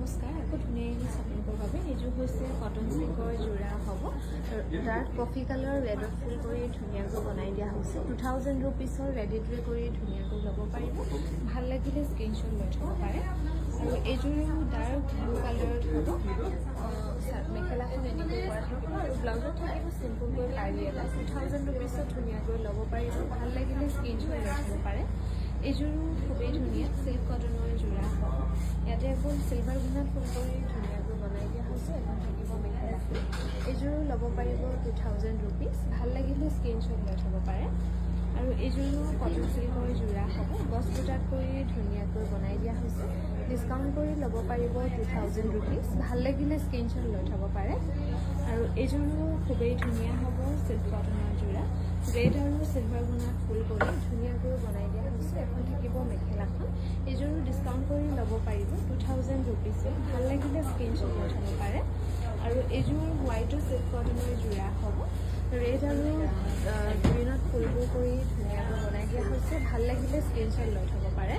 নমস্কাৰ আকৌ ধুনীয়াকৈ চাপোৰ্টৰ বাবে এইযোৰ হৈছে কটন চিল্কৰ যোৰা হ'ব ডাৰ্ক কফি কালাৰ ৰেডত ফুল কৰি ধুনীয়াকৈ বনাই দিয়া হৈছে 2000 ৰুপিছৰ ৰেডি টু কৰি ধুনীয়াকৈ ল'ব পাৰিব ভাল লাগিলে স্ক্ৰীনশ্বট লৈ থ'ব পাৰে আৰু এইযোৰ ডাৰ্ক ব্লু কালাৰত হ'ব মেখেলাখন এনেকৈ কৰা থাকিব আৰু ব্লাউজত থাকিব চিম্পুলকৈ পাৰি এটা 2000 ৰুপিছত ধুনীয়াকৈ ল'ব পাৰিব ভাল লাগিলে স্ক্ৰীনশ্বট লৈ থ'ব পাৰে এইযোৰো খুবেই ধুনীয়া চিল্ক কটনৰ যোৰা হ'ব ইয়াতে আকৌ চিলভাৰ গুণাত ফুল কৰি ধুনীয়াকৈ বনাই দিয়া হৈছে এখন থাকিব মেখেলাখন এইযোৰো ল'ব পাৰিব 2000 ৰুপিজ ভাল লাগিলে স্ক্ৰীনশ্বট লৈ থ'ব পাৰে আৰু এইযোৰো কটন চিল্কৰ যোৰা হ'ব গছ বুটাত কৰি ধুনীয়াকৈ বনাই দিয়া হৈছে ডিছকাউণ্ট কৰি ল'ব পাৰিব 2000 ৰুপিজ ভাল লাগিলে স্ক্ৰীনশ্বট লৈ থ'ব পাৰে আৰু এইযোৰো খুবেই ধুনীয়া হ'ব চিল্ক কটনৰ যোৰা ৰেড আৰু চিলভাৰ গুণাত ফুল কৰি ধুনীয়াকৈ বনাই দিয়া হৈছে এখন থাকিব মেখেলাখন এইযোৰো ডিছকাউণ্ট কৰি ল'ব পাৰিব 2000 ৰুপিজত ভাল লাগিলে স্ক্ৰীনশ্বট লৈ থ'ব পাৰে আৰু এইযোৰ হোৱাইটো চিল্ক কটনৰ যোৰা হ'ব ৰেড আৰু গ্ৰীণত ফুলবোৰ কৰি ধুনীয়াকৈ বনাই দিয়া হৈছে ভাল লাগিলে স্ক্ৰীনশ্বট লৈ থ'ব পাৰে